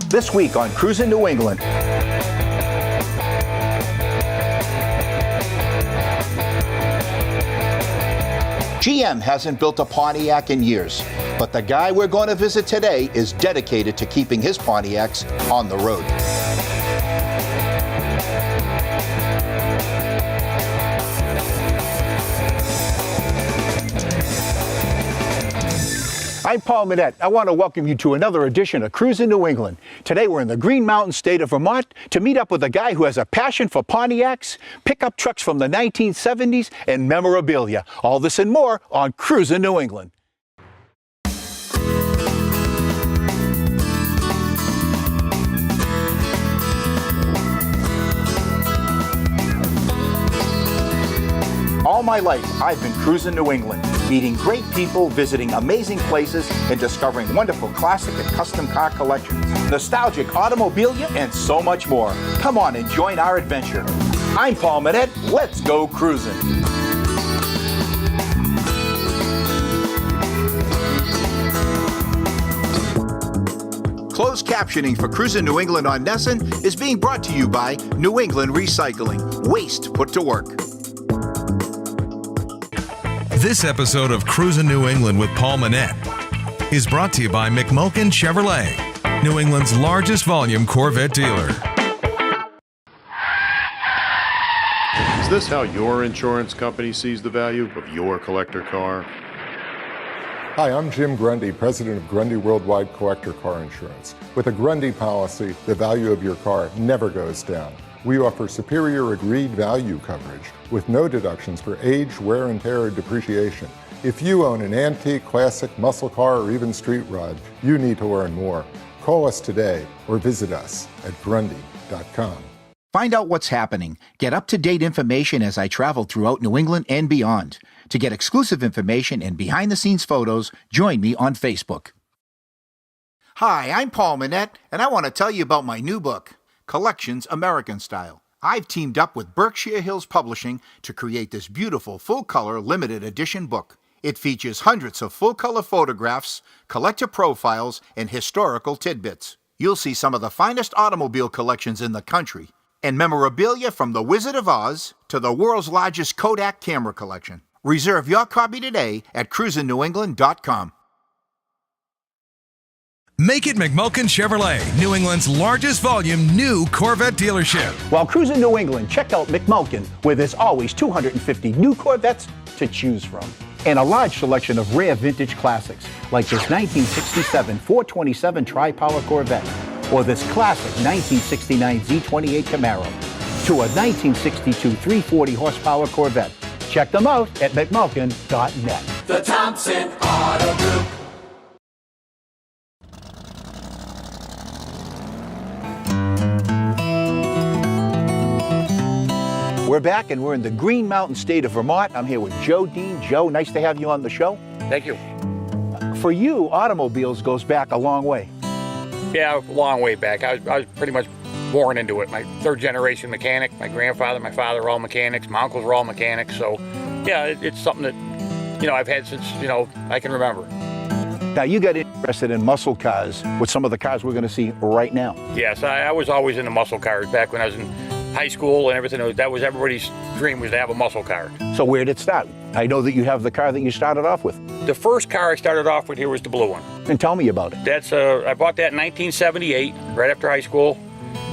This week on Cruisin' New England. GM hasn't built a Pontiac in years, but the guy we're going to visit today is dedicated to keeping his Pontiacs on the road. I'm Paul Manette. I want to welcome you to another edition of Cruisin' New England. Today we're in the Green Mountain state of Vermont to meet up with a guy who has a passion for Pontiacs, pickup trucks from the 1970s, and memorabilia. All this and more on Cruisin' New England. All my life, I've been cruising New England, meeting great people, visiting amazing places, and discovering wonderful classic and custom car collections, nostalgic automobilia, and so much more. Come on and join our adventure. I'm Paul Manette. Let's go cruising. Closed captioning for Cruisin' New England on Nesson is being brought to you by New England Recycling. Waste put to work. This episode of Cruisin' New England with Paul Manette is brought to you by McMulkin Chevrolet, New England's largest volume Corvette dealer. Is this how your insurance company sees the value of your collector car? Hi, I'm Jim Grundy, president of Grundy Worldwide Collector Car Insurance. With a Grundy policy, the value of your car never goes down. We offer superior agreed value coverage with no deductions for age, wear and tear, or depreciation. If you own an antique, classic, muscle car, or even street rod, you need to learn more. Call us today or visit us at grundy.com. Find out what's happening. Get up-to-date information as I travel throughout New England and beyond. To get exclusive information and behind-the-scenes photos, join me on Facebook. Hi, I'm Paul Manette, and I want to tell you about my new book, Collections American Style. I've teamed up with Berkshire Hills Publishing to create this beautiful full-color limited edition book. It features hundreds of full-color photographs, collector profiles, and historical tidbits. You'll see some of the finest automobile collections in the country, and memorabilia from the Wizard of Oz to the world's largest Kodak camera collection. Reserve your copy today at cruisingNewEngland.com. Make it McMulkin Chevrolet, New England's largest volume new Corvette dealership. While cruising New England, check out McMulkin, where there's always 250 new Corvettes to choose from. And a large selection of rare vintage classics, like this 1967 427 Tri-Power Corvette, or this classic 1969 Z28 Camaro, to a 1962 340 horsepower Corvette. Check them out at McMulkin.net. The Thompson Auto Group. We're back and we're in the Green Mountain state of Vermont. I'm here with Joe Dean. Joe, nice to have you on the show. Thank you. For you, automobiles goes back a long way. Yeah, a long way back. I was pretty much born into it. My third generation mechanic. My grandfather, my father were all mechanics. My uncles were all mechanics. So, yeah, it's something that, I've had since, I can remember. Now, you got interested in muscle cars with some of the cars we're going to see right now. Yes, I was always into muscle cars back when I was in high school and everything. That was everybody's dream, was to have a muscle car. So where did it start? I know that you have the car that you started off with. The first car I started off with here was the blue one. And tell me about it. That's I bought that in 1978, right after high school.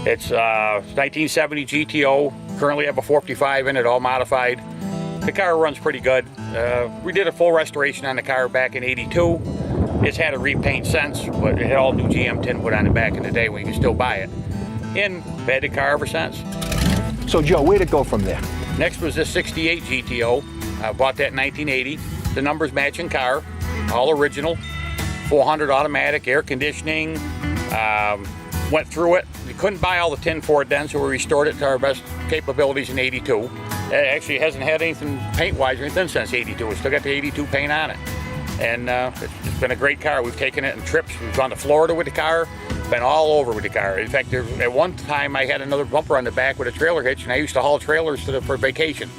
It's 1970 GTO. Currently I have a 455 in it, all modified. The car runs pretty good. We did a full restoration on the car back in '82. It's had a repaint since, but it had all new GM tin put on it back in the day when you could still buy it. And had the car ever since. So Joe, where'd it go from there? Next was this 68 GTO. I bought that in 1980. The numbers matching car, all original, 400 automatic, air conditioning. Went through it. We couldn't buy all the tin for it then, so we restored it to our best capabilities in '82. It actually hasn't had anything paint-wise or anything since '82. We still got the '82 paint on it. And it's been a great car. We've taken it on trips. We've gone to Florida with the car. Been all over with the car. In fact, at one time I had another bumper on the back with a trailer hitch, and I used to haul trailers for vacation.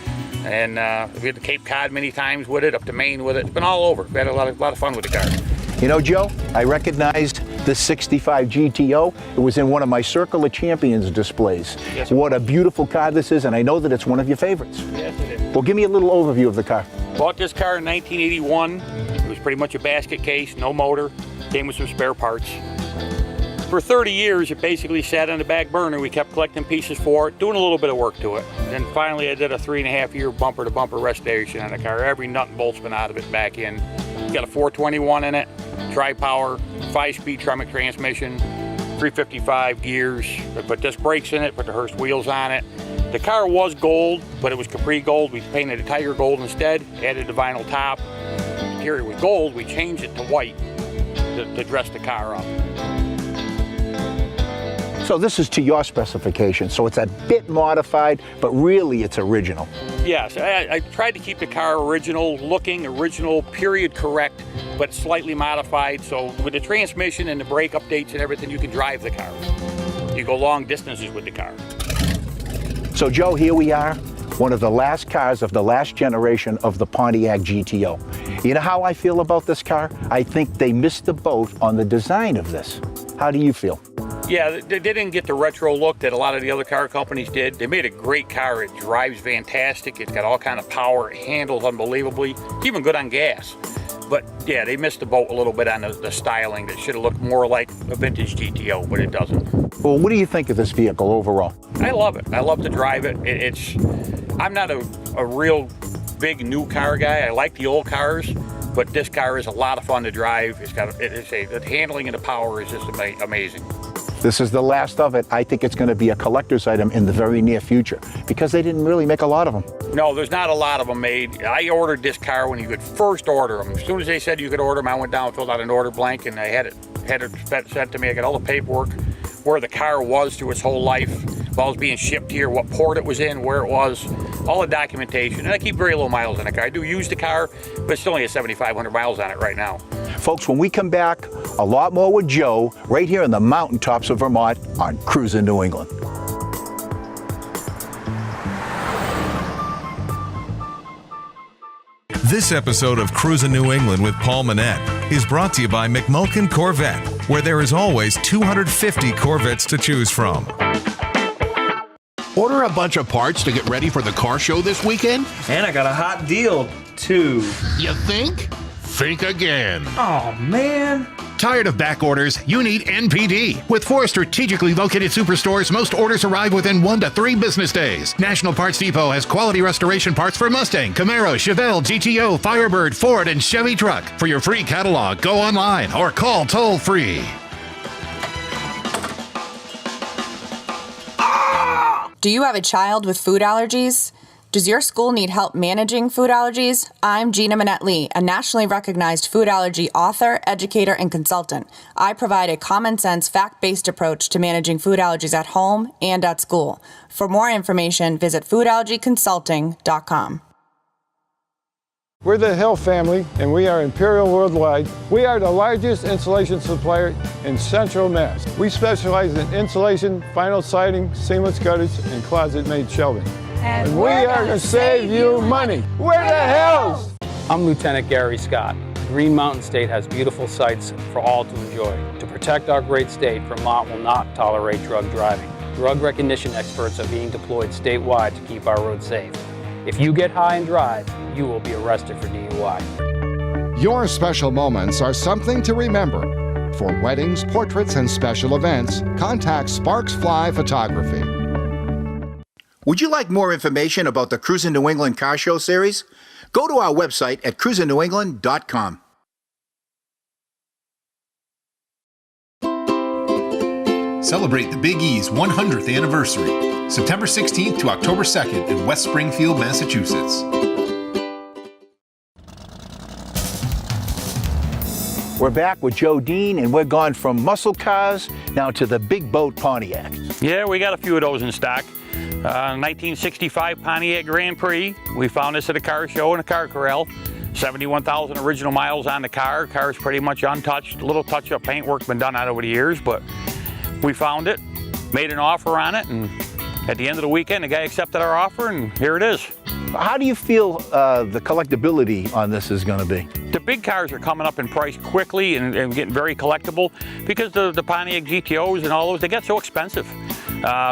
And we had to Cape Cod many times with it, up to Maine with it. It's been all over. We had a lot of fun with the car. You know, Joe, I recognized this 65 GTO. It was in one of my Circle of Champions displays. Yes. What a beautiful car this is, and I know that it's one of your favorites. Yes, it is. Well, give me a little overview of the car. Bought this car in 1981. It was pretty much a basket case, no motor, came with some spare parts. For 30 years, it basically sat on the back burner. We kept collecting pieces for it, doing a little bit of work to it. Then finally, I did a 3.5-year bumper-to-bumper restoration on the car. Every nut and bolt's been out of it back in. It's got a 421 in it, tri-power, 5-speed Tremec transmission, 355 gears. I put disc brakes in it, put the Hurst wheels on it. The car was gold, but it was Capri gold. We painted it tiger gold instead, added the vinyl top. The interior was gold. We changed it to white to dress the car up. So this is to your specification, so it's a bit modified, but really it's original. Yes, I tried to keep the car original looking, original, period correct, but slightly modified. So with the transmission and the brake updates and everything, you can drive the car. You go long distances with the car. So Joe, here we are, one of the last cars of the last generation of the Pontiac GTO. You know how I feel about this car? I think they missed the boat on the design of this. How do you feel? Yeah, they didn't get the retro look that a lot of the other car companies did. They made a great car. It drives fantastic. It's got all kind of power. It handles unbelievably. It's even good on gas. But yeah, they missed the boat a little bit on the styling. That should have looked more like a vintage GTO, but it doesn't. Well, what do you think of this vehicle overall? I love it. I love to drive it. I'm not a real big new car guy. I like the old cars, but this car is a lot of fun to drive. The handling and the power is just amazing. This is the last of it. I think it's going to be a collector's item in the very near future because they didn't really make a lot of them. No, there's not a lot of them made. I ordered this car when you could first order them. As soon as they said you could order them, I went down and filled out an order blank, and I had it sent to me. I got all the paperwork, where the car was through its whole life, while it was being shipped here, what port it was in, where it was, all the documentation. And I keep very low miles on the car. I do use the car, but it's only 7,500 miles on it right now. Folks, when we come back, a lot more with Joe right here in the mountaintops of Vermont on Cruisin' New England. This episode of Cruisin' New England with Paul Manette is brought to you by McMulkin Corvette, where there is always 250 Corvettes to choose from. Order a bunch of parts to get ready for the car show this weekend? And I got a hot deal, too. You think? Think again. Oh, man. Tired of back orders? You need NPD. With 4 strategically located superstores, most orders arrive within 1 to 3 business days. National Parts Depot has quality restoration parts for Mustang, Camaro, Chevelle, GTO, Firebird, Ford, and Chevy truck. For your free catalog, go online or call toll free. Do you have a child with food allergies? Does your school need help managing food allergies? I'm Gina Minette-Lee, a nationally recognized food allergy author, educator, and consultant. I provide a common-sense, fact-based approach to managing food allergies at home and at school. For more information, visit foodallergyconsulting.com. We're the Hill family, and we are Imperial Worldwide. We are the largest insulation supplier in Central Mass. We specialize in insulation, vinyl siding, seamless gutters, and closet-made shelving. And we are going to save you money. We're the Hills! I'm Lieutenant Gary Scott. Green Mountain State has beautiful sights for all to enjoy. To protect our great state, Vermont will not tolerate drug driving. Drug recognition experts are being deployed statewide to keep our roads safe. If you get high and drive, you will be arrested for DUI. Your special moments are something to remember. For weddings, portraits, and special events, contact Sparks Fly Photography. Would you like more information about the Cruisin' New England Car Show series? Go to our website at cruisingNewEngland.com. Celebrate the Big E's 100th anniversary, September 16th to October 2nd in West Springfield, Massachusetts. We're back with Joe Dean, and we're gone from muscle cars now to the big boat Pontiac. Yeah, we got a few of those in stock. 1965 Pontiac Grand Prix. We found this at a car show in a car corral. 71,000 original miles on the car. Car's pretty much untouched. A little touch-up paintwork been done on it over the years, but we found it, made an offer on it, and at the end of the weekend, the guy accepted our offer, and here it is. How do you feel the collectability on this is going to be? The big cars are coming up in price quickly and getting very collectible because the Pontiac GTOs and all those, they get so expensive.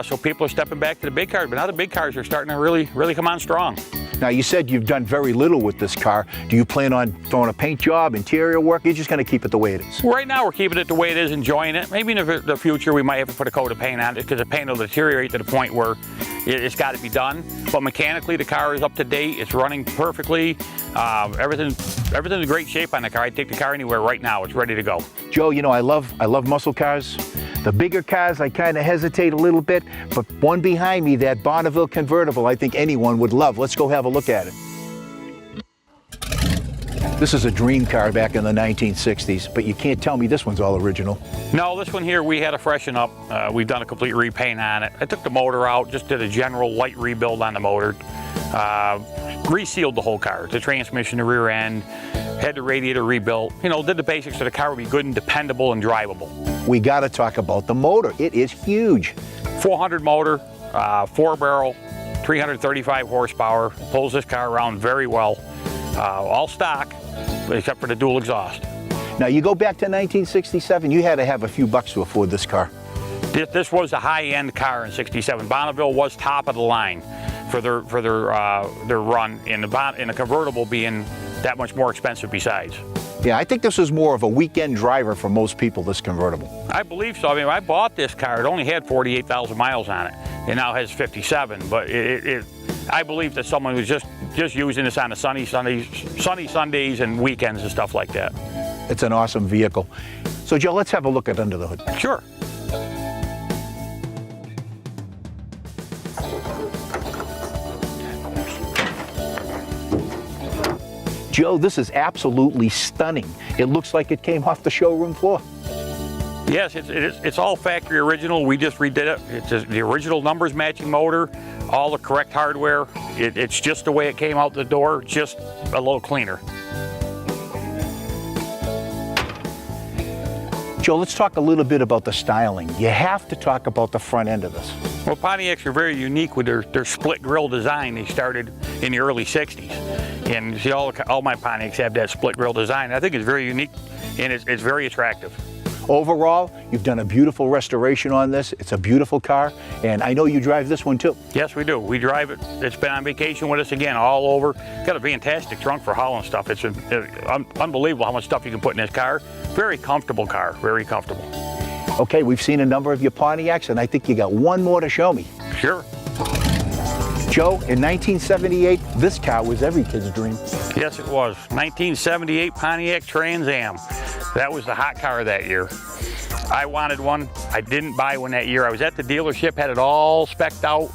So people are stepping back to the big cars, but now the big cars are starting to really come on strong. Now, you said you've done very little with this car. Do you plan on throwing a paint job, interior work? You're just going to keep it the way it is? Right now, we're keeping it the way it is, enjoying it. Maybe in the future, we might have to put a coat of paint on it because the paint will deteriorate to the point where it's got to be done. But mechanically, the car is up to date. It's running perfectly. Everything's in great shape on the car. I'd take the car anywhere right now. It's ready to go. Joe, you know, I love muscle cars. The bigger cars, I kind of hesitate a little bit, but one behind me, that Bonneville convertible, I think anyone would love. Let's go have a look at it. This is a dream car back in the 1960s, but you can't tell me this one's all original. No, this one here, we had to freshen up. We've done a complete repaint on it. I took the motor out, just did a general light rebuild on the motor. Resealed the whole car, the transmission, the rear end, had the radiator rebuilt. You know, did the basics so the car would be good and dependable and drivable. We got to talk about the motor. It is huge. 400 motor, 4-barrel, 335 horsepower. Pulls this car around very well. All stock, except for the dual exhaust. Now, you go back to 1967, you had to have a few bucks to afford this car. This was a high-end car in '67. Bonneville was top of the line for their run, and the convertible being that much more expensive besides. Yeah, I think this was more of a weekend driver for most people, this convertible. I believe so. I mean, when I bought this car, it only had 48,000 miles on it. It now has 57, but I believe that someone was just using this on the sunny Sundays and weekends and stuff like that. It's an awesome vehicle. So, Joe, let's have a look at under the hood. Sure. Joe, this is absolutely stunning. It looks like it came off the showroom floor. Yes, it's all factory original. We just redid it. It's the original numbers matching motor, all the correct hardware. It's just the way it came out the door, just a little cleaner. Joe, let's talk a little bit about the styling. You have to talk about the front end of this. Well, Pontiacs are very unique with their split grille design. They started in the early 60s. And you see, all my Pontiacs have that split grille design. I think it's very unique and it's very attractive. Overall, you've done a beautiful restoration on this. It's a beautiful car, and I know you drive this one too. Yes, we do. We drive it. It's been on vacation with us again, all over. Got a fantastic trunk for hauling stuff. It's unbelievable how much stuff you can put in this car. Very comfortable car, very comfortable. Okay, we've seen a number of your Pontiacs, and I think you got one more to show me. Sure. Joe, in 1978, this car was every kid's dream. Yes, it was. 1978 Pontiac Trans Am. That was the hot car that year. I wanted one. I didn't buy one that year. I was at the dealership, had it all spec'd out,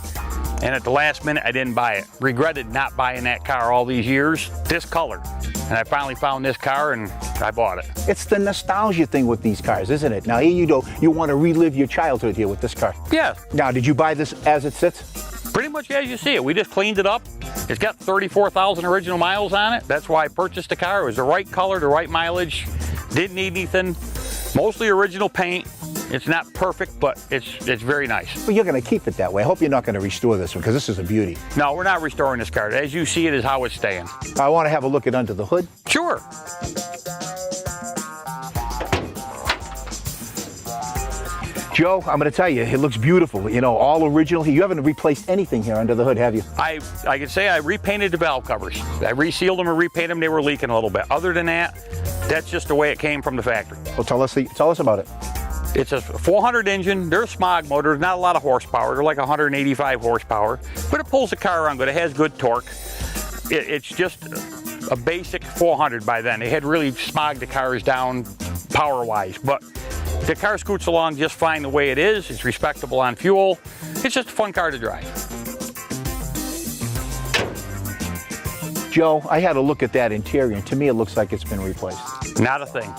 and at the last minute, I didn't buy it. Regretted not buying that car all these years, this color. And I finally found this car, and I bought it. It's the nostalgia thing with these cars, isn't it? Now, here you go. You want to relive your childhood here with this car. Yeah. Now, did you buy this as it sits? Pretty much as you see it. We just cleaned it up. It's got 34,000 original miles on it. That's why I purchased the car. It was the right color, the right mileage. Didn't need anything. Mostly original paint. It's not perfect, but it's very nice. Well, you're going to keep it that way. I hope you're not going to restore this one, because this is a beauty. No, we're not restoring this car. As you see it is how it's staying. I want to have a look at under the hood. Sure. Joe, I'm going to tell you, it looks beautiful. You know, all original. You haven't replaced anything here under the hood, have you? I can say I repainted the valve covers. I resealed them and repainted them. They were leaking a little bit. Other than that, that's just the way it came from the factory. Well, tell us about it. It's a 400 engine. They're a smog motor. Not a lot of horsepower. They're like 185 horsepower, but it pulls the car around good. It has good torque. It's just a basic 400 by then. They had really smogged the cars down power-wise, but the car scoots along just fine the way it is. It's respectable on fuel. It's just a fun car to drive. Joe, I had a look at that interior, and to me it looks like it's been replaced. Not a thing.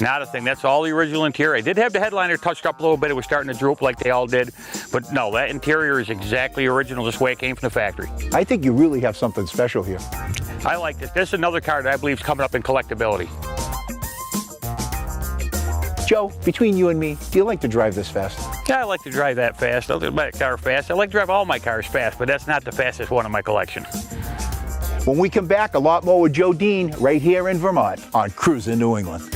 Not a thing. That's all the original interior. I did have the headliner touched up a little bit. It was starting to droop like they all did. But no, that interior is exactly original, just the way it came from the factory. I think you really have something special here. I like this. This is another car that I believe is coming up in collectability. Joe, between you and me, do you like to drive this fast? Yeah, I like to drive that fast. I like my car fast. I like to drive all my cars fast, but that's not the fastest one in my collection. When we come back, a lot more with Joe Dean right here in Vermont on Cruisin' New England.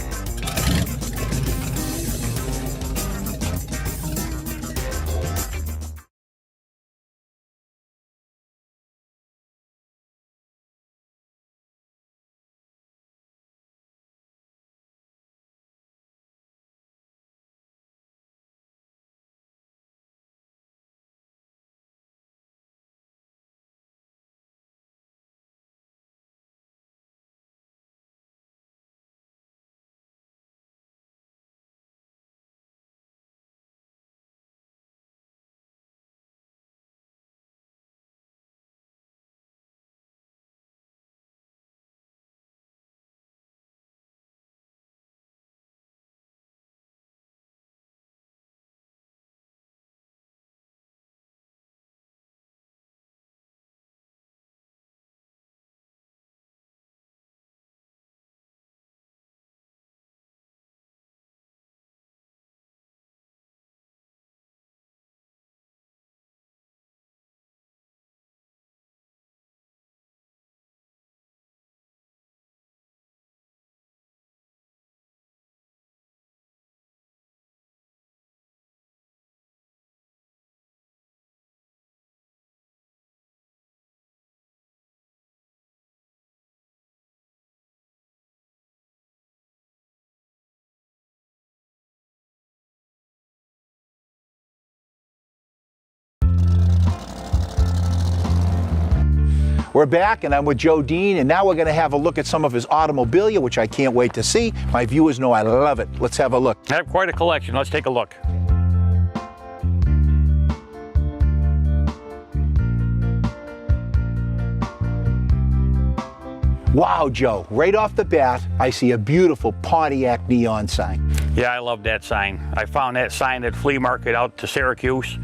We're back, and I'm with Joe Dean, and now we're going to have a look at some of his automobilia, which I can't wait to see. My viewers know I love it. Let's have a look. I have quite a collection. Let's take a look. Wow, Joe, right off the bat, I see a beautiful Pontiac neon sign. Yeah, I love that sign. I found that sign at flea market out to Syracuse.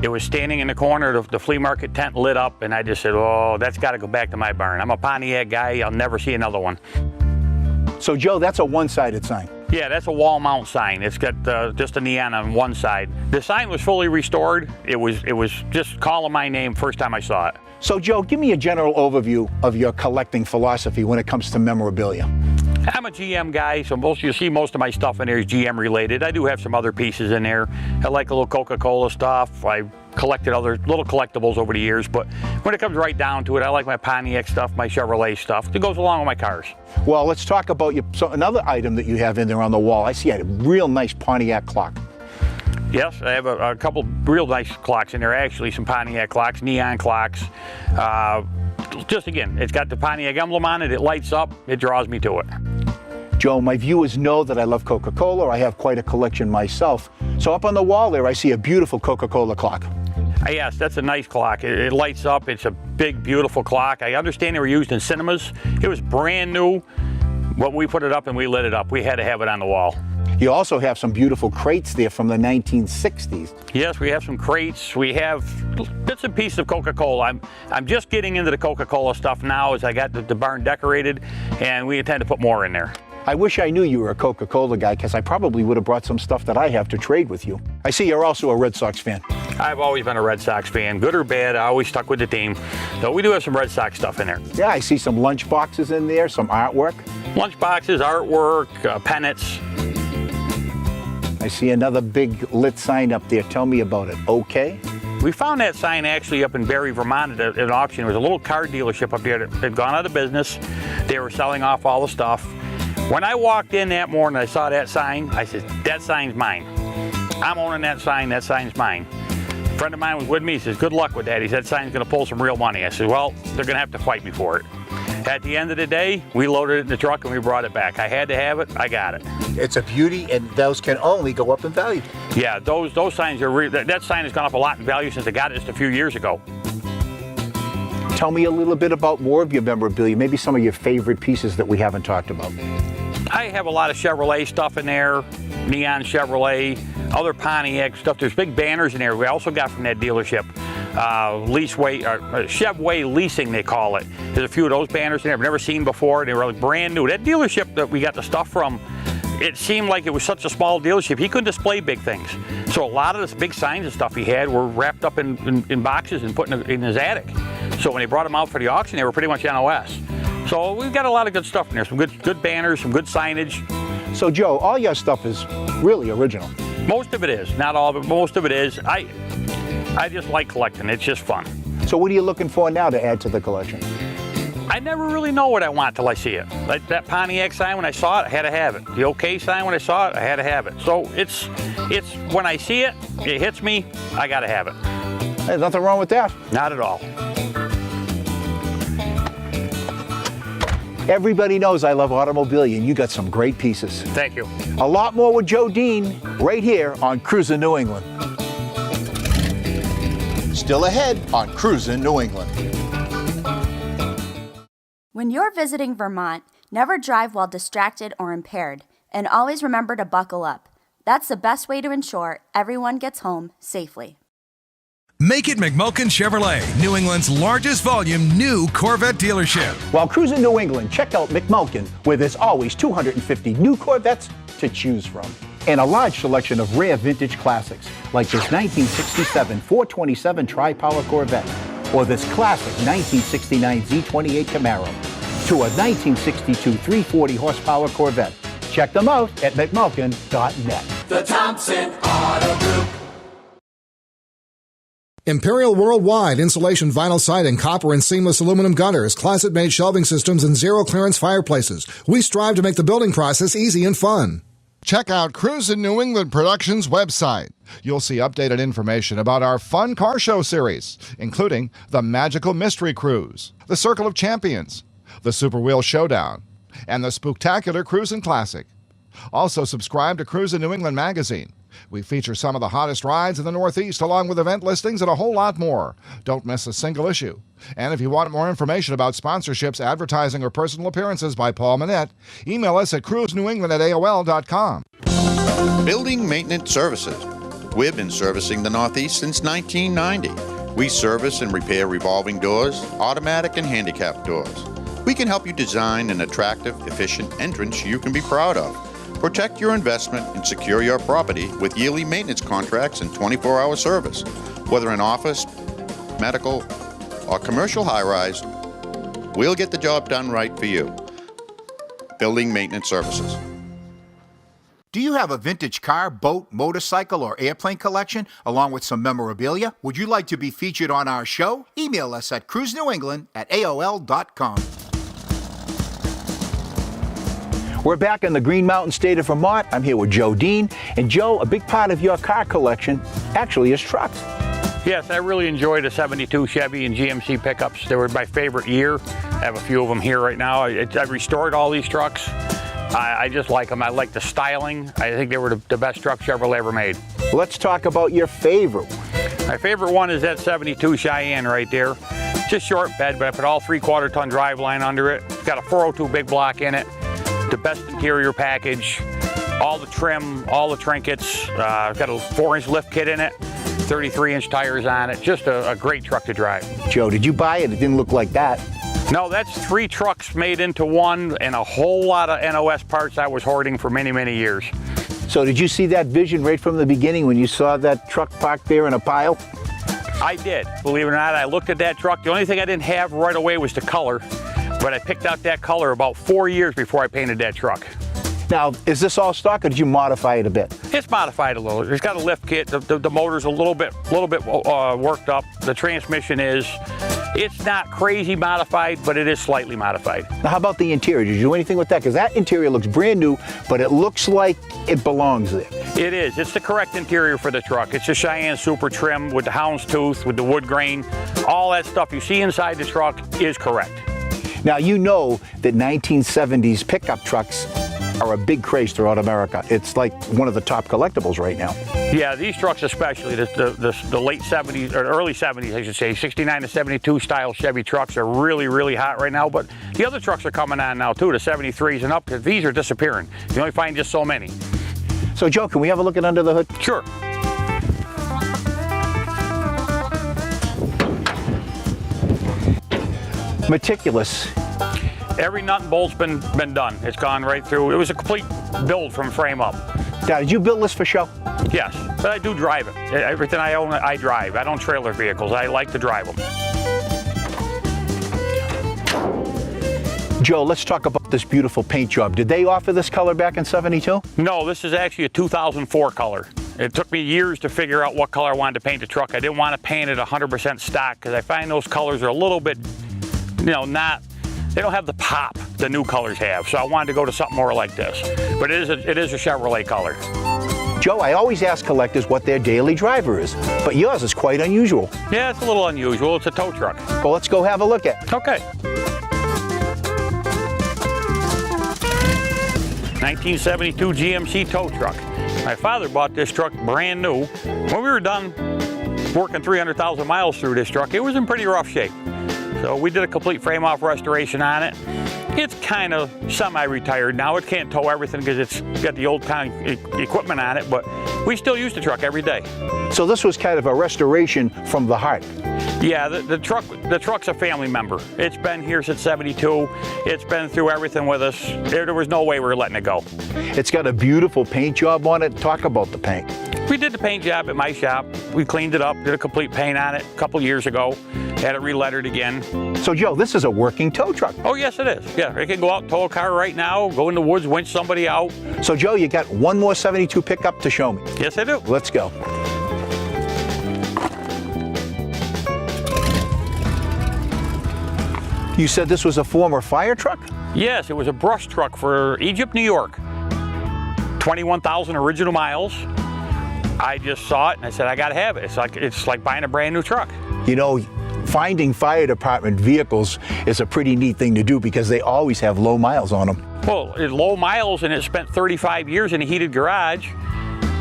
It was standing in the corner of the flea market tent, lit up, and I just said, oh, that's got to go back to my barn. I'm a Pontiac guy. I'll never see another one. So, Joe, that's a one-sided sign. Yeah, that's a wall mount sign. It's got just a neon on one side. The sign was fully restored. It was just calling my name first time I saw it. So, Joe, give me a general overview of your collecting philosophy when it comes to memorabilia. I'm a GM guy, so you'll see most of my stuff in there is GM related. I do have some other pieces in there. I like a little Coca-Cola stuff. I collected other little collectibles over the years, but when it comes right down to it, I like my Pontiac stuff, my Chevrolet stuff. It goes along with my cars. Well, let's talk about another item that you have in there on the wall. I see a real nice Pontiac clock. Yes, I have a couple real nice clocks in there, actually, some Pontiac clocks, neon clocks. Just again, it's got the Pontiac emblem on it, it lights up, it draws me to it. Joe, my viewers know that I love Coca-Cola. I have quite a collection myself. So up on the wall there, I see a beautiful Coca-Cola clock. Yes, that's a nice clock. It lights up, it's a big, beautiful clock. I understand they were used in cinemas. It was brand new. When we put it up and we lit it up, we had to have it on the wall. You also have some beautiful crates there from the 1960s. Yes, we have some crates. We have bits and pieces of Coca-Cola. I'm just getting into the Coca-Cola stuff now as I got the barn decorated, and we intend to put more in there. I wish I knew you were a Coca-Cola guy, because I probably would have brought some stuff that I have to trade with you. I see you're also a Red Sox fan. I've always been a Red Sox fan, good or bad. I always stuck with the team. So we do have some Red Sox stuff in there. Yeah, I see some lunch boxes in there, some artwork. Lunch boxes, artwork, pennants. I see another big lit sign up there. Tell me about it. Okay. We found that sign actually up in Barry, Vermont at an auction. There was a little car dealership up there that had gone out of business. They were selling off all the stuff. When I walked in that morning, I saw that sign. I said, that sign's mine. I'm owning that sign's mine. A friend of mine was with me. He says, good luck with that. He said, that sign's going to pull some real money. I said, well, they're going to have to fight me for it. At the end of the day, we loaded it in the truck and we brought it back. I had to have it. I got it. It's a beauty, and those can only go up in value. Yeah, those signs are that sign has gone up a lot in value since I got it just a few years ago. Tell me a little bit about more of your memorabilia, maybe some of your favorite pieces that we haven't talked about. I have a lot of Chevrolet stuff in there, neon Chevrolet, other Pontiac stuff. There's big banners in there we also got from that dealership. Chevway Leasing, they call it. There's a few of those banners in there I've never seen before. They were like brand new. That dealership that we got the stuff from, it seemed like it was such a small dealership. He couldn't display big things. So a lot of this big signs and stuff he had were wrapped up in boxes and put in his attic. So when they brought them out for the auction, they were pretty much NOS. So we've got a lot of good stuff in there. Some good banners, some good signage. So Joe, all your stuff is really original. Most of it is, not all of it. Most of it is. I just like collecting. It's just fun. So what are you looking for now to add to the collection? I never really know what I want till I see it. Like that Pontiac sign, when I saw it, I had to have it. The OK sign, when I saw it, I had to have it. So it's when I see it, it hits me, I got to have it. There's nothing wrong with that. Not at all. Everybody knows I love automobilia, and you got some great pieces. Thank you. A lot more with Joe Dean right here on Cruisin' New England. Still ahead on Cruisin' New England. When you're visiting Vermont, never drive while distracted or impaired, and always remember to buckle up. That's the best way to ensure everyone gets home safely. Make it McMulkin Chevrolet, New England's largest volume new Corvette dealership. While cruising New England, check out McMulkin, where there's always 250 new Corvettes to choose from. And a large selection of rare vintage classics, like this 1967 427 Tri-Power Corvette, or this classic 1969 Z28 Camaro, to a 1962 340 horsepower Corvette. Check them out at McMulkin.net. The Thompson Auto Group. Imperial Worldwide insulation vinyl siding, copper and seamless aluminum gutters, closet-made shelving systems, and zero-clearance fireplaces. We strive to make the building process easy and fun. Check out Cruisin' New England Productions' website. You'll see updated information about our fun car show series, including the Magical Mystery Cruise, the Circle of Champions, the Super Wheel Showdown, and the Spooktacular Cruisin' Classic. Also subscribe to Cruisin' New England magazine. We feature some of the hottest rides in the Northeast, along with event listings and a whole lot more. Don't miss a single issue. And if you want more information about sponsorships, advertising, or personal appearances by Paul Manette, email us at cruisenewengland@aol.com. Building Maintenance Services. We've been servicing the Northeast since 1990. We service and repair revolving doors, automatic and handicap doors. We can help you design an attractive, efficient entrance you can be proud of. Protect your investment and secure your property with yearly maintenance contracts and 24-hour service. Whether in office, medical, or commercial high-rise, we'll get the job done right for you. Building Maintenance Services. Do you have a vintage car, boat, motorcycle, or airplane collection, along with some memorabilia? Would you like to be featured on our show? Email us at cruisenewengland@aol.com. We're back in the Green Mountain state of Vermont. I'm here with Joe Dean. And Joe, a big part of your car collection actually is trucks. Yes, I really enjoy the 72 Chevy and GMC pickups. They were my favorite year. I have a few of them here right now. I've restored all these trucks. I just like them. I like the styling. I think they were the best truck Chevrolet ever made. Let's talk about your favorite. My favorite one is that 72 Cheyenne right there. Just short bed, but I put all 3/4 ton driveline under it. It's got a 402 big block in it. The best interior package, all the trim, all the trinkets. Got a 4-inch lift kit in it, 33-inch tires on it. Just a great truck to drive. Joe, did you buy it? It didn't look like that. No, that's 3 trucks made into one and a whole lot of NOS parts I was hoarding for many, many years. So did you see that vision right from the beginning when you saw that truck parked there in a pile? I did. Believe it or not, I looked at that truck. The only thing I didn't have right away was the color. But I picked out that color about 4 years before I painted that truck. Now, is this all stock or did you modify it a bit? It's modified a little. It's got a lift kit. The motor's a little bit worked up. The transmission it's not crazy modified, but it is slightly modified. Now, how about the interior? Did you do anything with that? Because that interior looks brand new, but it looks like it belongs there. It is. It's the correct interior for the truck. It's a Cheyenne Super trim with the houndstooth, with the wood grain. All that stuff you see inside the truck is correct. Now, you know that 1970s pickup trucks are a big craze throughout America. It's like one of the top collectibles right now. Yeah, these trucks especially, the late 70s, or early 70s, I should say, 69 to 72 style Chevy trucks are really, really hot right now. But the other trucks are coming on now too, the 73s and up, because these are disappearing. You only find just so many. So, Joe, can we have a look at under the hood? Sure. Meticulous. Every nut and bolt's been done. It's gone right through. It was a complete build from frame up. Now, did you build this for show? Yes, but I do drive it. Everything I own, I drive. I don't trailer vehicles. I like to drive them. Joe, let's talk about this beautiful paint job. Did they offer this color back in '72? No, this is actually a 2004 color. It took me years to figure out what color I wanted to paint the truck. I didn't want to paint it 100% stock because I find those colors are a little bit, they don't have the pop the new colors have. So I wanted to go to something more like this. But it is a Chevrolet color. Joe, I always ask collectors what their daily driver is, but yours is quite unusual. Yeah, it's a little unusual. It's a tow truck. Well, let's go have a look at it. Okay. 1972 GMC tow truck. My father bought this truck brand new. When we were done working 300,000 miles through this truck, it was in pretty rough shape. So we did a complete frame-off restoration on it. It's kind of semi-retired now. It can't tow everything because it's got the old kind of equipment on it, but we still use the truck every day. So this was kind of a restoration from the heart. Yeah, the truck's a family member. It's been here since '72. It's been through everything with us. There was no way we were letting it go. It's got a beautiful paint job on it. Talk about the paint. We did the paint job at my shop. We cleaned it up, did a complete paint on it a couple years ago. Had it re-lettered again. So Joe, this is a working tow truck. Oh yes, it is. Yeah, it can go out and tow a car right now, go in the woods, winch somebody out. So Joe, you got one more '72 pickup to show me. Yes, I do. Let's go. You said this was a former fire truck? Yes, it was a brush truck for Egypt, New York. 21,000 original miles. I just saw it and I said, I gotta have it. It's like buying a brand new truck. You know, finding fire department vehicles is a pretty neat thing to do because they always have low miles on them. Well, it's low miles and it spent 35 years in a heated garage.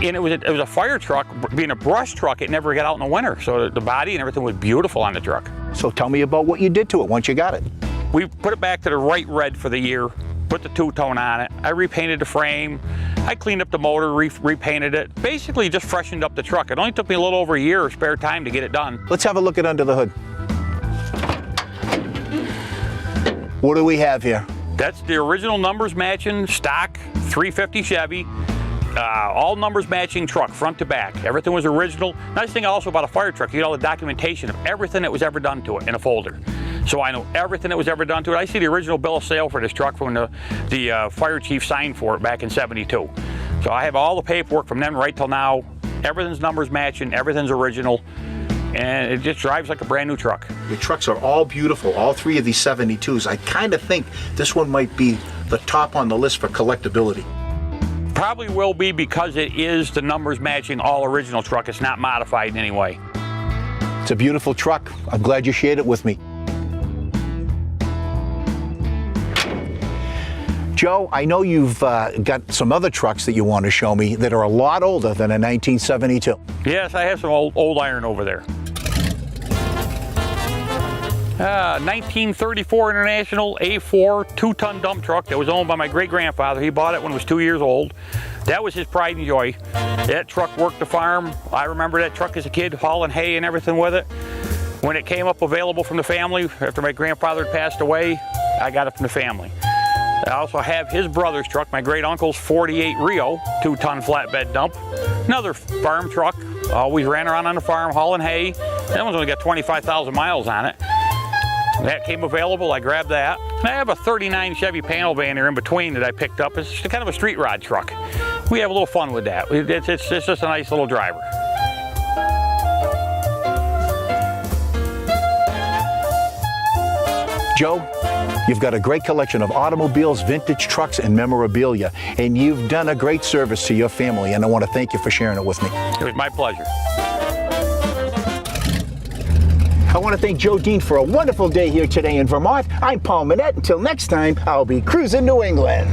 And it was a fire truck. Being a brush truck, it never got out in the winter. So the body and everything was beautiful on the truck. So tell me about what you did to it once you got it. We put it back to the right red for the year, put the two-tone on it. I repainted the frame. I cleaned up the motor, repainted it. Basically just freshened up the truck. It only took me a little over a year of spare time to get it done. Let's have a look at under the hood. What do we have here? That's the original numbers matching stock 350 Chevy. All numbers matching truck, front to back. Everything was original. Nice thing also about a fire truck, you get all the documentation of everything that was ever done to it in a folder. So I know everything that was ever done to it. I see the original bill of sale for this truck from when the fire chief signed for it back in '72. So I have all the paperwork from then right till now. Everything's numbers matching, everything's original, and it just drives like a brand new truck. Your trucks are all beautiful, all three of these '72s. I kind of think this one might be the top on the list for collectability. Probably will be because it is the numbers matching all original truck. It's not modified in any way. It's a beautiful truck. I'm glad you shared it with me. Joe, I know you've got some other trucks that you want to show me that are a lot older than a 1972. Yes, I have some old iron over there. 1934 International A4 2-ton dump truck that was owned by my great-grandfather. He bought it when it was 2 years old. That was his pride and joy. That truck worked the farm. I remember that truck as a kid, hauling hay and everything with it. When it came up available from the family, after my grandfather had passed away, I got it from the family. I also have his brother's truck, my great-uncle's 48 Rio 2-ton flatbed dump. Another farm truck. Always ran around on the farm hauling hay. That one's only got 25,000 miles on it. That came available, I grabbed that. And I have a 39 Chevy panel van here in between that I picked up. It's kind of a street rod truck. We have a little fun with that. It's just a nice little driver. Joe, you've got a great collection of automobiles, vintage trucks, and memorabilia, and you've done a great service to your family, and I want to thank you for sharing it with me. It was my pleasure. I want to thank Joe Dean for a wonderful day here today in Vermont. I'm Paul Manette. Until next time, I'll be cruising New England.